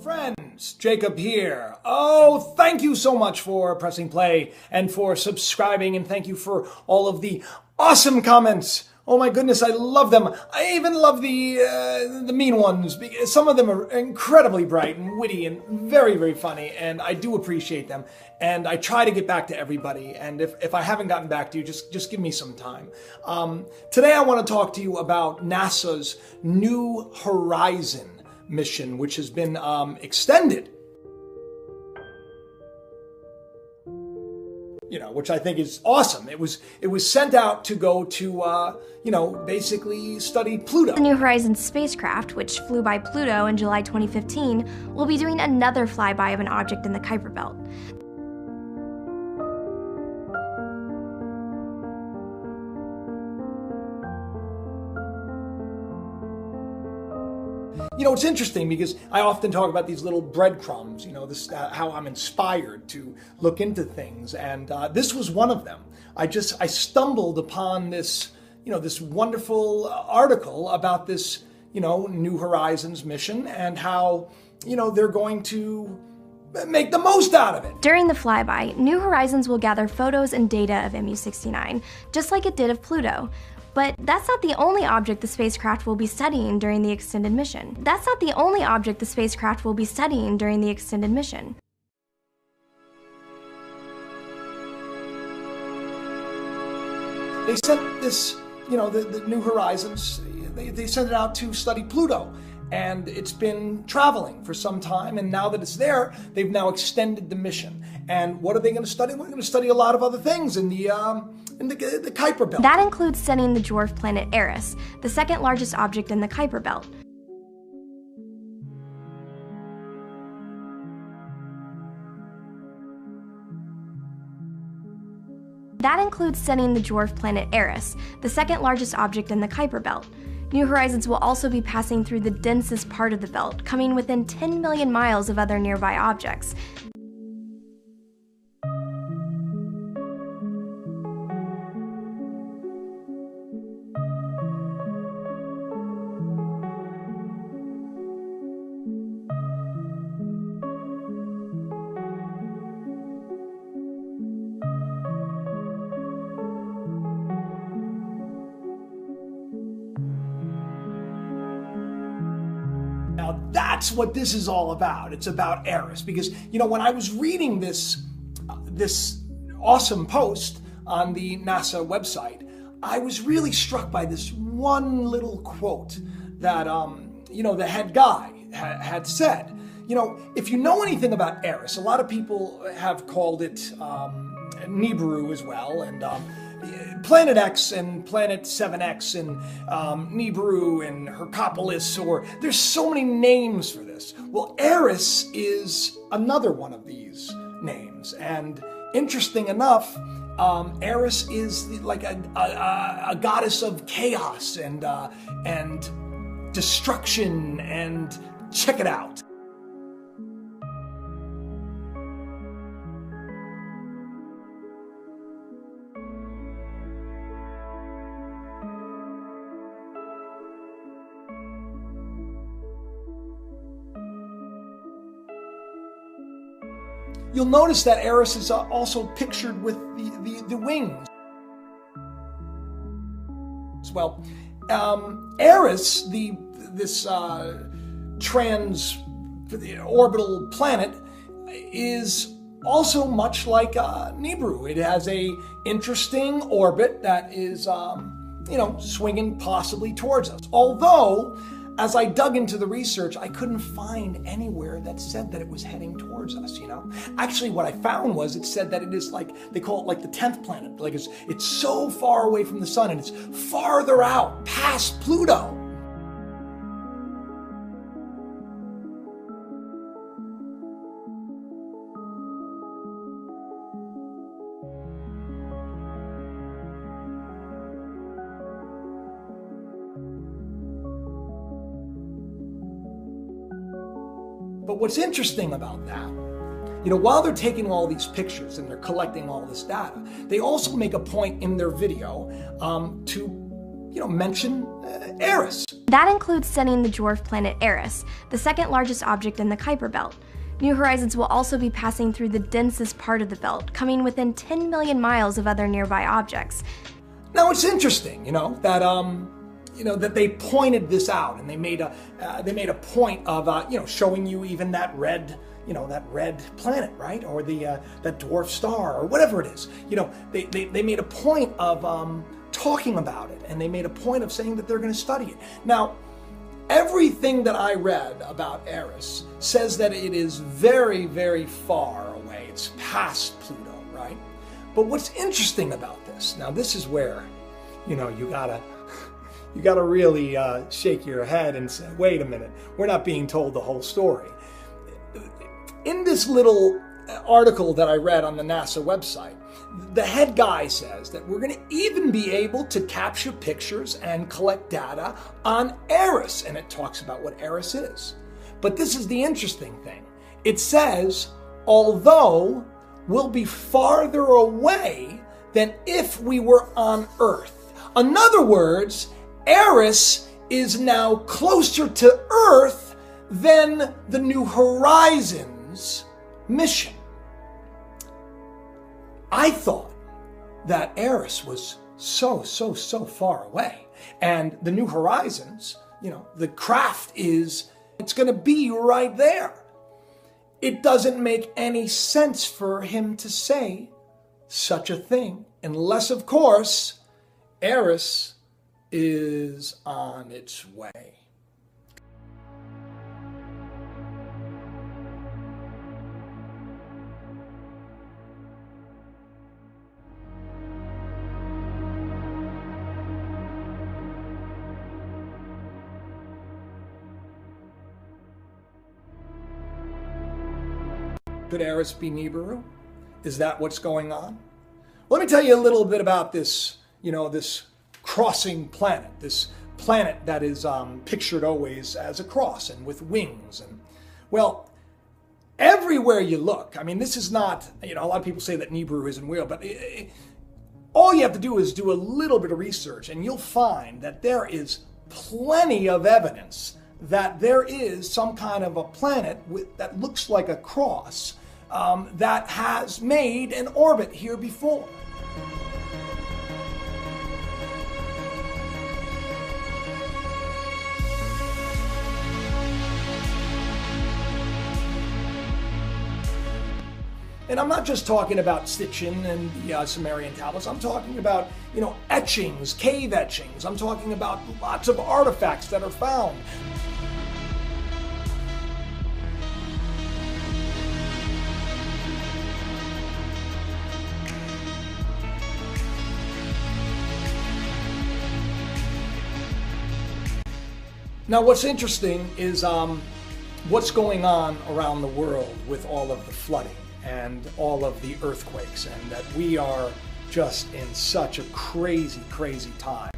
Friends, Jacob here. Oh, thank you so much for pressing play and for subscribing, and thank you for all of the awesome comments. Oh my goodness, I love them. I even love the mean ones, because some of them are incredibly bright and witty and very, very funny, and I do appreciate them. And I try to get back to everybody, and if I haven't gotten back to you, just give me some time. Today I want to talk to you about NASA's New Horizon mission, which has been extended. Which I think is awesome. It was sent out to go to, basically study Pluto. The New Horizons spacecraft, which flew by Pluto in July 2015, will be doing another flyby of an object in the Kuiper Belt. It's interesting because I often talk about these little breadcrumbs, this how I'm inspired to look into things, and this was one of them. I stumbled upon this, this wonderful article about this, New Horizons mission and how, they're going to make the most out of it. During the flyby, New Horizons will gather photos and data of MU-69, just like it did of Pluto. But that's not the only object the spacecraft will be studying during the extended mission. They sent this, the New Horizons, they sent it out to study Pluto. And it's been traveling for some time, and now that it's there, they've now extended the mission. And what are they going to study? We're going to study a lot of other things in the Kuiper Belt. That includes studying the dwarf planet Eris, the second largest object in the Kuiper Belt. New Horizons will also be passing through the densest part of the belt, coming within 10 million miles of other nearby objects. Now that's what this is all about. It's about Eris, because when I was reading this awesome post on the NASA website, I was really struck by this one little quote that the head guy had said. If you know anything about Eris, a lot of people have called it Nibiru as well, and Planet X and Planet 7X and Nibiru and Hercopolis, or there's so many names for this. Well, Eris is another one of these names, and interesting enough, Eris is like a goddess of chaos and destruction, and check it out. You'll notice that Eris is also pictured with the wings. Well, Eris, this trans-orbital planet, is also much like Nibiru. It has a interesting orbit that is, swinging possibly towards us. Although, as I dug into the research, I couldn't find anywhere that said that it was heading towards us, Actually, what I found was it said that it is like, they call it like the 10th planet. Like it's so far away from the sun, and it's farther out, past Pluto. But what's interesting about that, while they're taking all these pictures and they're collecting all this data, they also make a point in their video to, mention Eris. That includes studying the dwarf planet Eris, the second largest object in the Kuiper Belt. New Horizons will also be passing through the densest part of the belt, coming within 10 million miles of other nearby objects. Now it's interesting, that they pointed this out, and they made a point of showing you even that red planet, right, or that dwarf star, or whatever it is. They made a point of talking about it, and they made a point of saying that they're going to study it. Now, everything that I read about Eris says that it is very, very far away. It's past Pluto, right? But what's interesting about this, now this is where, you gotta really shake your head and say, wait a minute, we're not being told the whole story. In this little article that I read on the NASA website, the head guy says that we're going to even be able to capture pictures and collect data on Eris, and it talks about what Eris is. But this is the interesting thing. It says, although we'll be farther away than if we were on Earth. In other words, Eris is now closer to Earth than the New Horizons mission. I thought that Eris was so far away. And the New Horizons, the craft it's going to be right there. It doesn't make any sense for him to say such a thing, unless, of course, Eris is on its way. Could Eris be Nibiru? Is that what's going on? Let me tell you a little bit about this, this crossing planet, this planet that is pictured always as a cross and with wings. And, well, everywhere you look, this is not, a lot of people say that Nibiru isn't real, but all you have to do is do a little bit of research, and you'll find that there is plenty of evidence that there is some kind of a planet that looks like a cross that has made an orbit here before. And I'm not just talking about Sitchin and the Sumerian tablets. I'm talking about, etchings, cave etchings. I'm talking about lots of artifacts that are found. Now, what's interesting is what's going on around the world with all of the flooding and all of the earthquakes, and that we are just in such a crazy, crazy time.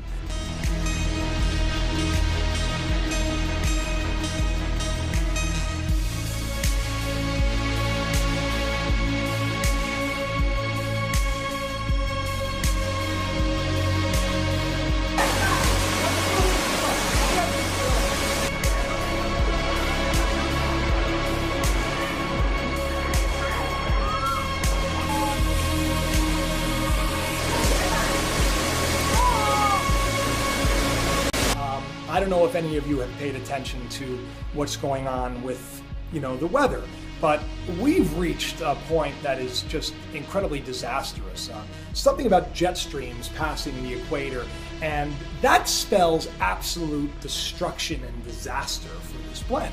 I don't know if any of you have paid attention to what's going on with, the weather, but we've reached a point that is just incredibly disastrous. Something about jet streams passing the equator, and that spells absolute destruction and disaster for this planet.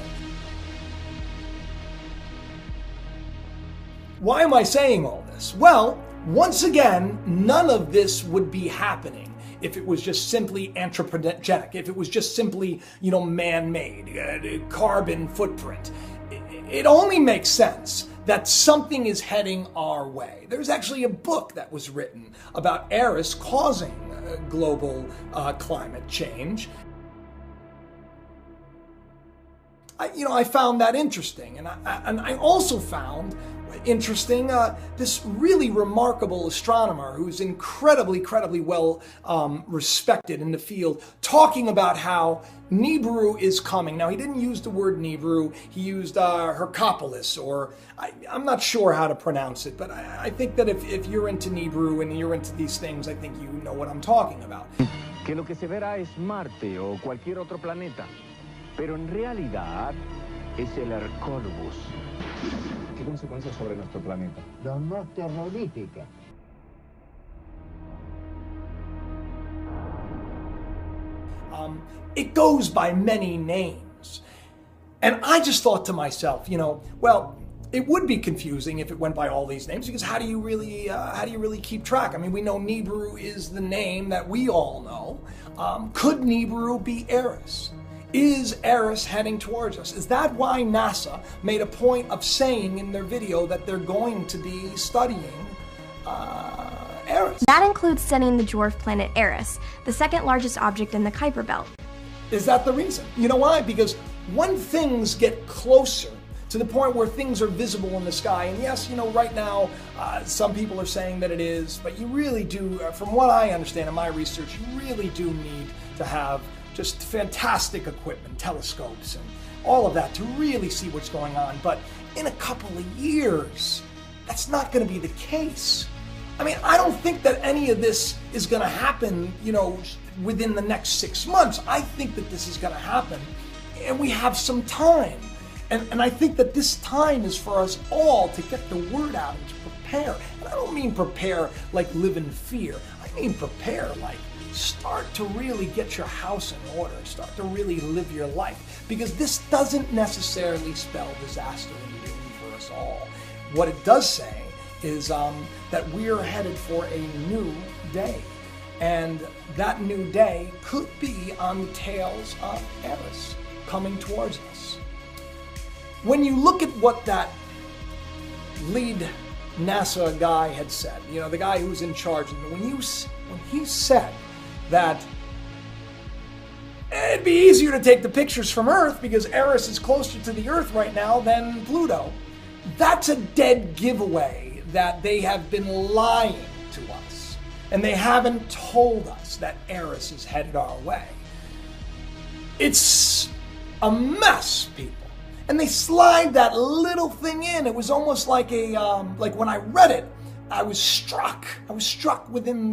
Why am I saying all this? Well, once again, none of this would be happening if it was just simply anthropogenic, if it was just simply, man-made, carbon footprint. It only makes sense that something is heading our way. There's actually a book that was written about Eris causing global climate change. I found that interesting, and I also found interesting. This really remarkable astronomer who's incredibly well respected in the field, talking about how Nibiru is coming. Now, he didn't use the word Nibiru, he used Hercopolis, or I'm not sure how to pronounce it, but I think that if you're into Nibiru and you're into these things, I think you know what I'm talking about. Que lo que se verá es Marte o cualquier otro planeta, pero en realidad es el Hercólogos. ¿Qué consecuencias sobre nuestro planeta? Las más terroríficas. It goes by many names. And I just thought to myself, well, it would be confusing if it went by all these names, because how do you really keep track? I mean, we know Nibiru is the name that we all know. Could Nibiru be Eris? Is Eris heading towards us? Is that why NASA made a point of saying in their video that they're going to be studying Eris? That includes studying the dwarf planet Eris, the second largest object in the Kuiper Belt. Is that the reason? You know why? Because when things get closer to the point where things are visible in the sky, and yes, right now, some people are saying that it is, but you really do, from what I understand in my research, you really do need to have just fantastic equipment, telescopes, and all of that to really see what's going on. But in a couple of years, that's not going to be the case. I mean, I don't think that any of this is going to happen, within the next 6 months. I think that this is going to happen, and we have some time. And I think that this time is for us all to get the word out and to prepare. And I don't mean prepare like live in fear. I mean prepare like start to really get your house in order, start to really live your life, because this doesn't necessarily spell disaster and doom for us all. What it does say is that we're headed for a new day, and that new day could be on the tails of Eris coming towards us. When you look at what that lead NASA guy had said, the guy who's in charge, when he said that it'd be easier to take the pictures from Earth because Eris is closer to the Earth right now than Pluto, that's a dead giveaway that they have been lying to us. And they haven't told us that Eris is headed our way. It's a mess, people. And they slide that little thing in. It was almost like like when I read it, I was struck within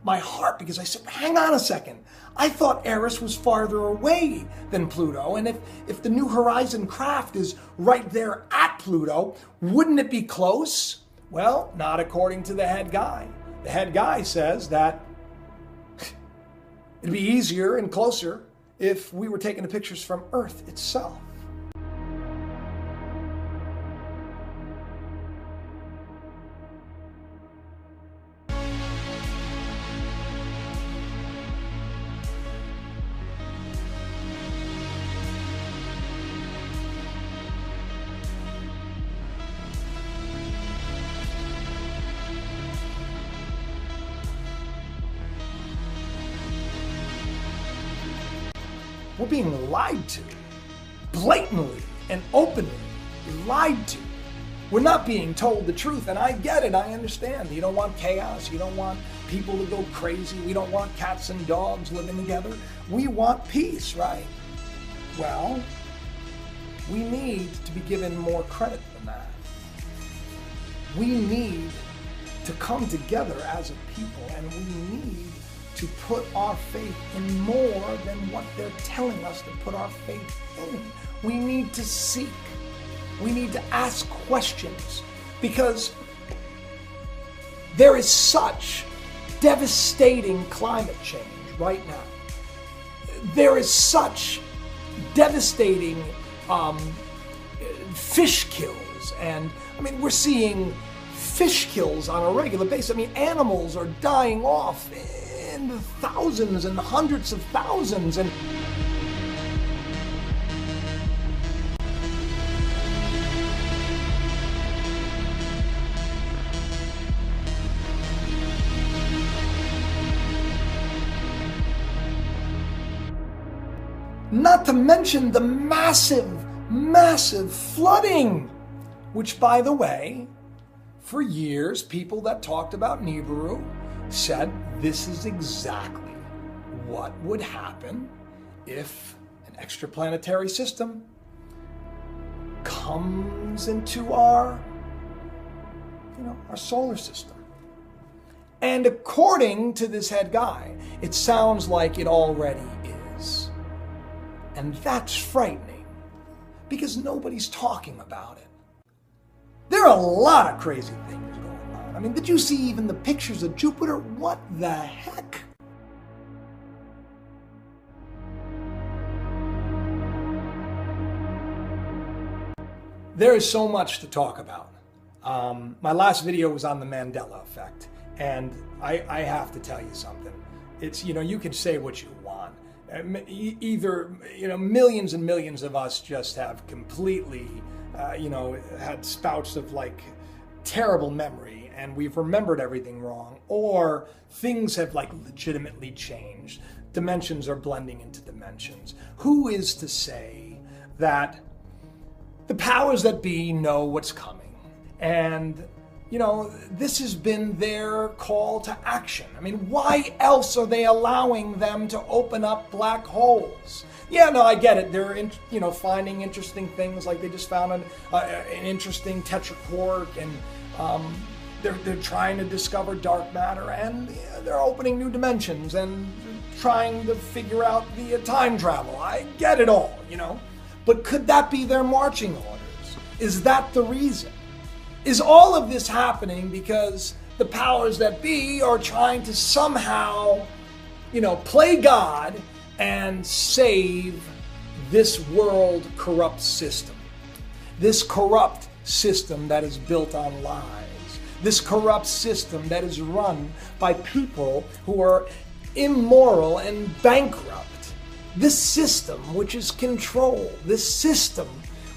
my heart, because I said, hang on a second. I thought Eris was farther away than Pluto, and if the New Horizon craft is right there at Pluto, wouldn't it be close? Well, not according to the head guy. The head guy says that it'd be easier and closer if we were taking the pictures from Earth itself. We're being lied to, blatantly and openly lied to. We're not being told the truth, and I get it, I understand. You don't want chaos, you don't want people to go crazy, we don't want cats and dogs living together. We want peace, right? Well, we need to be given more credit than that. We need to come together as a people, and we need to put our faith in more than what they're telling us to put our faith in. We need to seek. We need to ask questions, because there is such devastating climate change right now. There is such devastating fish kills, and we're seeing fish kills on a regular basis. Animals are dying off in the thousands and hundreds of thousands, and not to mention the massive flooding which, by the way, for years, people that talked about Nibiru said this is exactly what would happen if an extraplanetary system comes into our solar system. And according to this head guy, it sounds like it already is. And that's frightening because nobody's talking about it. There are a lot of crazy things going on. I mean, did you see even the pictures of Jupiter? What the heck? There is so much to talk about. My last video was on the Mandela effect, and I have to tell you something. It's, you can say what you want. Either, millions and millions of us just have completely, had spouts of like terrible memory and we've remembered everything wrong, or things have like legitimately changed. Dimensions are blending into dimensions. Who is to say that the powers that be know what's coming? And, this has been their call to action. I mean, why else are they allowing them to open up black holes? Yeah, no, I get it. They're, finding interesting things, like they just found an interesting tetraquark, and they're trying to discover dark matter, and they're opening new dimensions and trying to figure out the time travel. I get it all, But could that be their marching orders? Is that the reason? Is all of this happening because the powers that be are trying to somehow, play God and save this world corrupt system? This corrupt system that is built on lies. This corrupt system that is run by people who are immoral and bankrupt. This system which is control. This system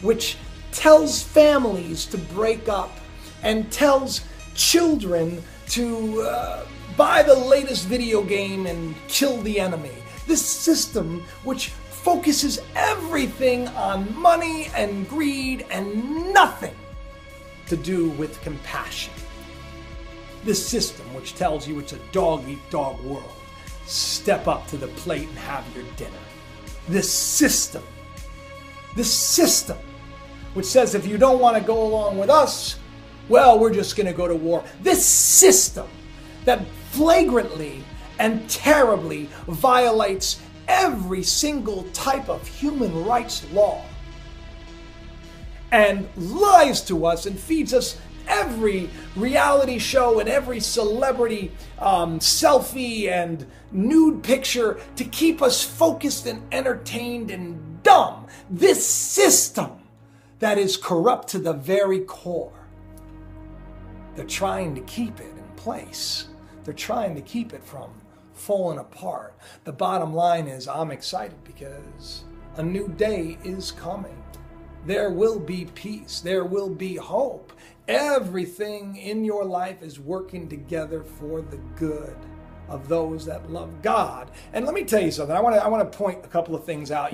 which tells families to break up and tells children to buy the latest video game and kill the enemy. This system which focuses everything on money and greed and nothing to do with compassion. This system which tells you it's a dog-eat-dog world. Step up to the plate and have your dinner. This system which says if you don't want to go along with us, well, we're just going to go to war. This system that flagrantly and terribly violates every single type of human rights law and lies to us and feeds us every reality show and every celebrity selfie and nude picture to keep us focused and entertained and dumb. This system that is corrupt to the very core. They're trying to keep it in place. They're trying to keep it from falling apart. The bottom line is I'm excited because a new day is coming. There will be peace. There will be hope. Everything in your life is working together for the good of those that love God. And let me tell you something. I want to point a couple of things out.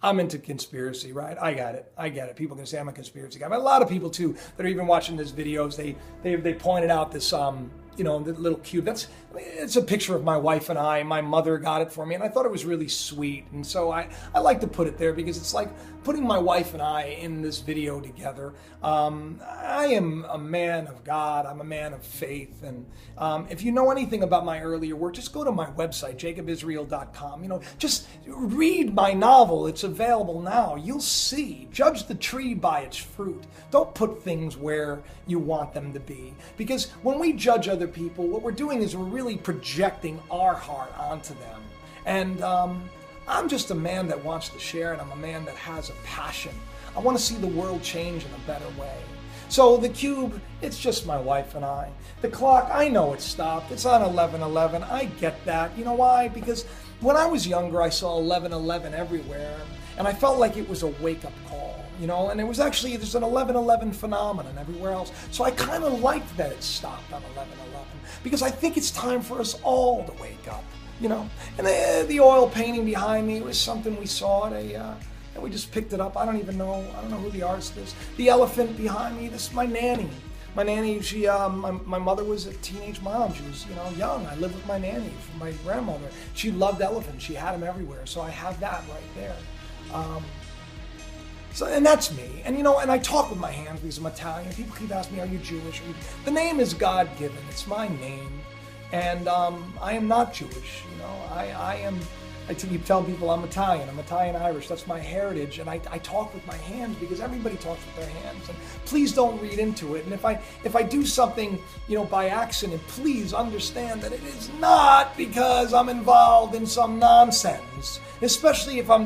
I'm into conspiracy, right? I get it. People can say I'm a conspiracy guy. But a lot of people too that are even watching these videos, they pointed out this the little cube. It's a picture of my wife and I. My mother got it for me, and I thought it was really sweet. And so I like to put it there because it's like putting my wife and I in this video together. I am a man of God. I'm a man of faith. And if you know anything about my earlier work, just go to my website, jacobisrael.com. Just read my novel. It's available now. You'll see. Judge the tree by its fruit. Don't put things where you want them to be. Because when we judge other people, what we're doing is we're really projecting our heart onto them. And I'm just a man that wants to share, and I'm a man that has a passion. I want to see the world change in a better way. So the cube, it's just my wife and I. The clock, I know it stopped. It's on 11:11. I get that. You know why? Because when I was younger, I saw 11:11 everywhere, and I felt like it was a wake-up call. And it was actually, there's an 11:11 phenomenon everywhere else. So I kind of liked that it stopped on 11:11 because I think it's time for us all to wake up, And the oil painting behind me was something we saw at and we just picked it up. I don't know who the artist is. The elephant behind me, this is my nanny. My nanny, she, my mother was a teenage mom. She was, young. I lived with my nanny, my grandmother. She loved elephants. She had them everywhere. So I have that right there. And that's me. And and I talk with my hands because I'm Italian. People keep asking me, are you Jewish? The name is God-given. It's my name. And I am not Jewish. I keep telling people I'm Italian. I'm Italian-Irish. That's my heritage. And I talk with my hands because everybody talks with their hands. And please don't read into it. And if I do something, by accident, please understand that it is not because I'm involved in some nonsense. Especially if I'm